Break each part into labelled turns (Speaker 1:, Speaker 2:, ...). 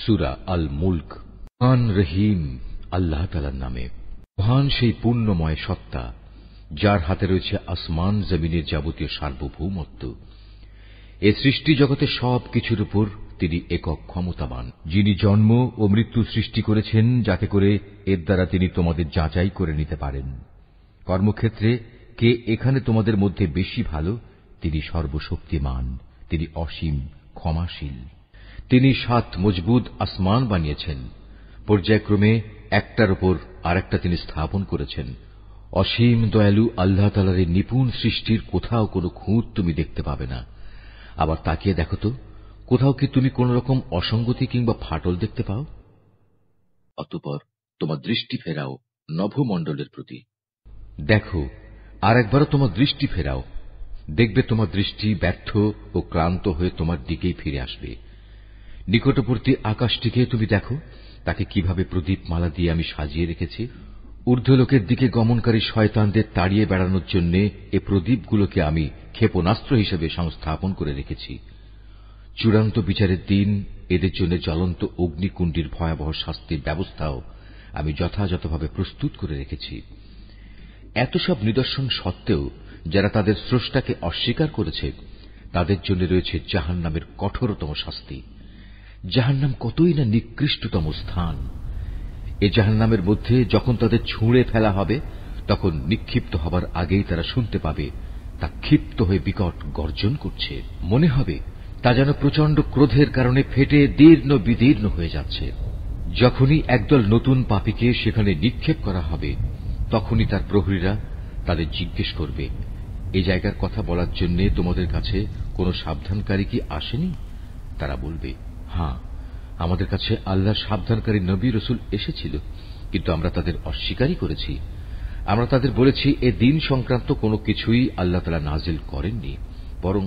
Speaker 1: সূরা আল মুলক। মহান রহিম আল্লাহ তাআলার নামে। মহান সেই পূর্ণময় সত্তা যার হাতে রয়েছে আসমান জমিনের যাবতীয় সার্বভৌমত্ব। এ সৃষ্টি জগতে সব কিছুর উপর তিনি একক ক্ষমতাবান, যিনি জন্ম ও মৃত্যু সৃষ্টি করেছেন যাতে করে এর দ্বারা তিনি তোমাদের যাচাই করে নিতে পারেন। কর্মক্ষেত্রে কে এখানে তোমাদের মধ্যে বেশি ভালো, তিনি সর্বশক্তিমান, তিনি অসীম ক্ষমাশীল। তিনি 7 মজবুত আসমান বানিয়েছেন, পর্যায়ক্রমে একটার উপর আরেকটা তিনি স্থাপন করেছেন। অসীম দয়ালু আল্লাহ তাআলার এই নিপুণ সৃষ্টির কোথাও কোনো খুঁত তুমি দেখতে পাবে না। আবার তাকিয়ে দেখো তো, কোথাও কি তুমি কোন রকম অসঙ্গতি কিংবা ফাটল দেখতে পাও? অতঃপর তোমার দৃষ্টি ফেরাও নভমণ্ডলের প্রতি। দেখো, আর একবারও তোমার দৃষ্টি ফেরাও, দেখবে তোমার দৃষ্টি ব্যর্থ ও ক্লান্ত হয়ে তোমার দিকেই ফিরে আসবে। নিকটবর্তী আকাশটিকে তুমি দেখো, তাকে কিভাবে প্রদীপমালা দিয়ে আমি সাজিয়ে রেখেছি। ঊর্ধ্বলোকের দিকে গমনকারী শয়তানদের তাড়িয়ে বেড়ানোর জন্য এ প্রদীপগুলোকে আমি ক্ষেপণাস্ত্র হিসেবে সংস্থাপন করে রেখেছি। চূড়ান্ত বিচারের দিন এদের জন্য জ্বলন্ত অগ্নিকুণ্ডের ভয়াবহ শাস্তির ব্যবস্থাও আমি যথাযথভাবে প্রস্তুত করে রেখেছি। এত সব নিদর্শন সত্ত্বেও যারা তাদের স্রষ্টাকে অস্বীকার করেছে, তাদের জন্য রয়েছে জাহান্নামের কঠোরতম শাস্তি। জাহান্নাম কতই না নিকৃষ্টতম স্থান। এ জাহান্নামের মধ্যে যখন তাদের ছুঁড়ে ফেলা হবে, তখন নিক্ষিপ্ত হবার আগেই তারা শুনতে পাবে তা ক্ষিপ্ত হয়ে বিকট গর্জন করছে। মনে হবে তা যেন প্রচন্ড ক্রোধের কারণে ফেটে দীর্ণ বিদীর্ণ হয়ে যাচ্ছে। যখনই একদল নতুন পাপীকে সেখানে নিক্ষেপ করা হবে, তখনই তার প্রহরীরা তাদের জিজ্ঞেস করবে, এই জায়গার কথা বলার জন্য তোমাদের কাছে কোনো সাবধানকারী কি আসেনি? তারা বলবে, হ্যাঁ, আমাদের কাছে আল্লাহর সাবধানকারী নবী রাসূল এসেছিল, কিন্তু আমরা তাদের অস্বীকারই করেছি। আমরা তাদের বলেছি এ দিন সংক্রান্ত কোনো কিছুই আল্লাহ তাআলা নাজিল করেননি, বরং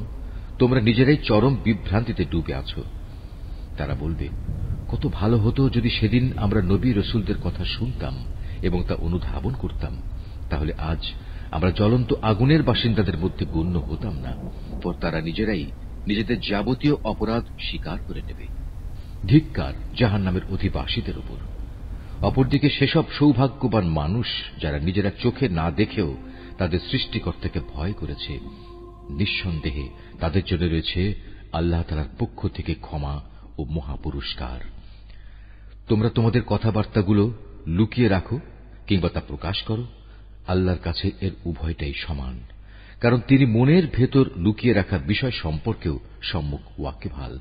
Speaker 1: তোমরা নিজেরাই চরম বিভ্রান্তিতে ডুবে আছো। তারা বলবে, কত ভালো হতো যদি সেদিন আমরা নবী রাসূলদের কথা শুনতাম এবং তা অনুধাবন করতাম, তাহলে আজ আমরা জ্বলন্ত আগুনের বাসিন্দাদের মধ্যে গণ্য হতাম না। পর তারা নিজেরাই নিজেদের যাবতীয় অপরাধ স্বীকার করে নেবে। ধিক্কার জাহান্নামের অধিবাসীদের উপর। অপরদিকে সেসব সৌভাগ্যবান মানুষ যারা নিজেরা চোখে না দেখেও তাদের সৃষ্টিকর্তাকে ভয় করেছে, নিঃসন্দেহে তাদের জন্য রয়েছে আল্লাহ তাআলার পক্ষ থেকে ক্ষমা ও মহাপুরস্কার। তোমরা তোমাদের কথাবার্তাগুলো লুকিয়ে রাখো কিংবা তা প্রকাশ করো, আল্লাহর কাছে এর উভয়টাই সমান, কারণ তিনি মনের ভেতর লুকিয়ে রাখা বিষয় সম্পর্কেও সম্যক ওয়াকিবহাল।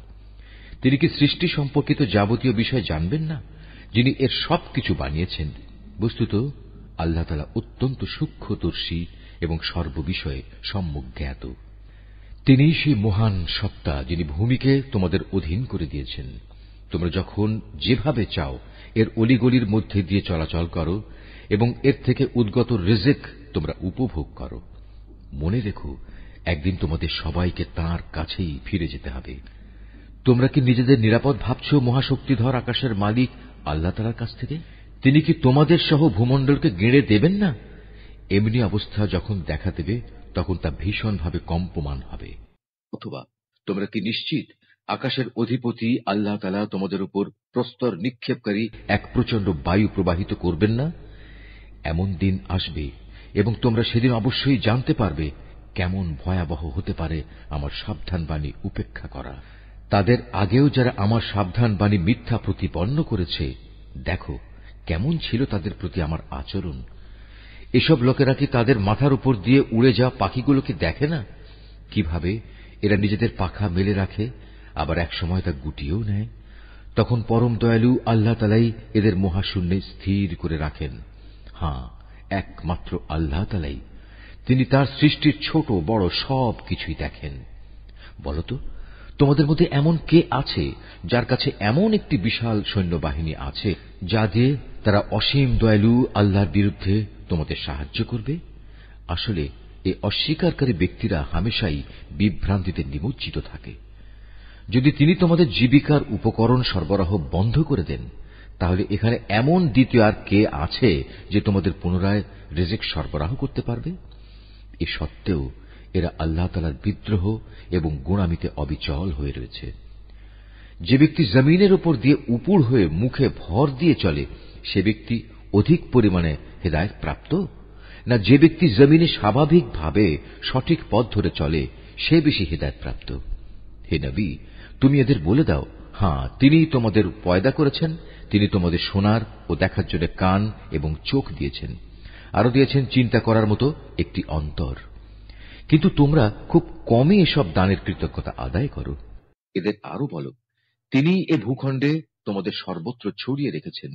Speaker 1: তিনি কি সৃষ্টি সম্পর্কিত যাবতীয় বিষয় জানবেন না, যিনি এর সবকিছু বানিয়েছেন? বস্তুত আল্লাহ তাআলা অত্যন্ত সূক্ষ্মদর্শী এবং সর্ববিষয়ে সম্যক জ্ঞাত। তিনি সেই মহান সত্তা যিনি ভূমিকে তোমাদের অধীন করে দিয়েছেন। তোমরা যখন যেভাবে চাও এর অলিগলির মধ্যে দিয়ে চলাচল করো এবং এর থেকে উদ্গত রিজিক তোমরা উপভোগ করো। মনে রেখো, একদিন তোমাদের সবাইকে তাঁর কাছেই ফিরে যেতে হবে। তোমরা কি নিজেদের নিরাপদ ভাবছ মহাশক্তিধর আকাশের মালিক আল্লাহ তাআলার কাছ থেকে? তিনি কি তোমাদের সহ ভূমণ্ডলকে গেঁড়ে দেবেন না? এমনি অবস্থা যখন দেখা দেবে, তখন তা ভীষণভাবে কম্পমান হবে। অথবা তোমরা কি নিশ্চিত আকাশের অধিপতি আল্লাহ তাআলা তোমাদের উপর প্রস্তর নিক্ষেপকারী এক প্রচন্ড বায়ু প্রবাহিত করবেন না? এমন দিন আসবে এবং তোমরা সেদিন অবশ্যই জানতে পারবে কেমন ভয়াবহ হতে পারে আমার সাবধান বাণী উপেক্ষা করা। তাদের আগেও যারা আমার সাবধান বাণী মিথ্যা প্রতিপন্ন করেছে, দেখো কেমন ছিল তাদের প্রতি আমার আচরণ। এসব লোকেরা কি তাদের মাথার উপর দিয়ে উড়ে যাওয়া পাখিগুলোকে দেখে না? কিভাবে এরা নিজেদের পাখা মেলে রাখে, আবার এক সময় তা গুটিয়েও নেয়। তখন পরম দয়ালু আল্লাহ তাআলাই এদের মহাশূন্যে স্থির করে রাখেন। হ্যাঁ, একমাত্র আল্লাহ তাআলাই, তিনি তার সৃষ্টির ছোট বড় সব কিছুই দেখেন। বলতো, তোমাদের মধ্যে এমন কে আছে যার কাছে এমন একটি বিশাল সৈন্যবাহিনী আছে যা দিয়ে তারা অসীম দয়ালু আল্লাহর বিরুদ্ধে তোমাদের সাহায্য করবে? আসলে এই অস্বীকারী ব্যক্তিরা হামেশাই বিভ্রান্তিতে নিমজ্জিত থাকে। যদি তিনি তোমাদের জীবিকার উপকরণ সরবরাহ বন্ধ করে দেন, তাহলে এখানে এমন দ্বিতীয় আর কে আছে যে তোমাদের পুনরায় রিজিক সরবরাহ করতে পারবে? এ সত্ত্বেও এরা আল্লাহ তাআলার বিদ্রোহ এবং গোঁড়ামিতে অবিচল হয়ে রয়েছে। যে ব্যক্তি জমিনের উপর দিয়ে উপুড় হয়ে মুখে ভর দিয়ে চলে সে ব্যক্তি অধিক পরিমাণে হেদায়েত প্রাপ্ত, না যে ব্যক্তি জমিনে স্বাভাবিকভাবে সঠিক পথ ধরে চলে সে বেশি হেদায়েত প্রাপ্ত? হে নবী, তুমি এদের বলে দাও, হ্যাঁ, তিনিই তোমাদের পয়দা করেছেন, তিনি তোমাদের শোনার ও দেখার জন্য কান এবং চোখ দিয়েছেন, আরো দিয়েছেন চিন্তা করার মতো একটি অন্তর। কিন্তু তোমরা খুব কমই এসব দানের কৃতজ্ঞতা আদায় করো। এদের আরো বলো, তিনি এ ভূখণ্ডে তোমাদের সর্বত্র ছড়িয়ে রেখেছেন,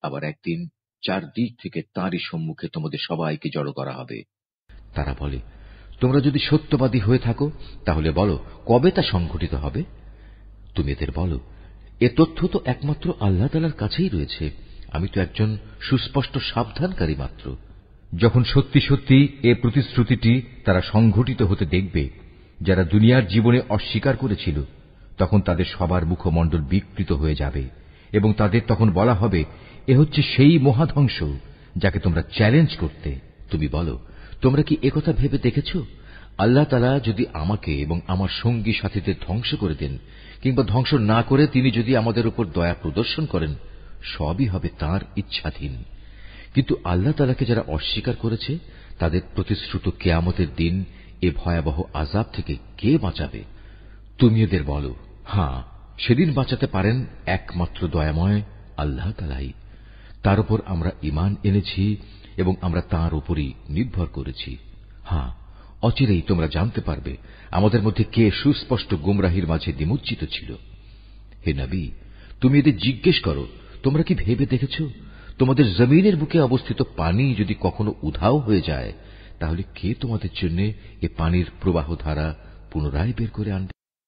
Speaker 1: আবার একদিন চারদিক থেকে তাঁরই সম্মুখে তোমাদের সবাইকে জড়ো করা হবে। তারা বলে, তোমরা যদি সত্যবাদী হয়ে থাকো তাহলে বলো কবে তা সংঘটিত হবে। তুমি এদের বলো, এ তথ্য তো একমাত্র আল্লাহ তাআলার কাছেই রয়েছে, আমি তো একজন সুস্পষ্ট সাবধানকারী মাত্র। যখন সত্যি সত্যি এ প্রতিশ্রুতিটি তারা সংঘটিত হতে দেখবে যারা দুনিয়ার জীবনে অস্বীকার করেছিল, তখন তাদের সবার মুখমণ্ডল বিকৃত হয়ে যাবে এবং তাদের তখন বলা হবে, এ হচ্ছে সেই মহাধ্বংস যাকে তোমরা চ্যালেঞ্জ করতে। তুমি বলো, তোমরা কি একথা ভেবে দেখেছ, আল্লাহ তাআলা যদি আমাকে এবং আমার সঙ্গী সাথীদের ধ্বংস করে দেন কিংবা ধ্বংস না করে তিনি যদি আমাদের উপর দয়া প্রদর্শন করেন, সবই হবে তাঁর ইচ্ছাধীন। কিন্তু আল্লাহ তাআলাকে যারা অস্বীকার করেছে তাদের প্রতিশ্রুত কিয়ামতের দিন এ ভয়াবহ আযাব থেকে কে বাঁচাবে? তুমি এদের বলো, হ্যাঁ, সেদিন বাঁচাতে পারেন একমাত্র দয়াময় আল্লাহ তাআলাই। তার উপর আমরা ঈমান এনেছি এবং আমরা তাঁর উপরই নির্ভর করেছি। হ্যাঁ, অচিরেই তোমরা জানতে পারবে আমাদের মধ্যে কে সুস্পষ্ট গুমরাহির মাঝে নিমজ্জিত ছিল। হে নবী, তুমি এদের জিজ্ঞেস করো, তোমরা কি ভেবে দেখেছ তোমাদের জমিনের বুকে অবস্থিত পানি যদি কখনো উধাও হয়ে যায় তাহলে কে তোমাদের জন্য এ পানির প্রবাহ ধারা পুনরায় বের করে আনবে?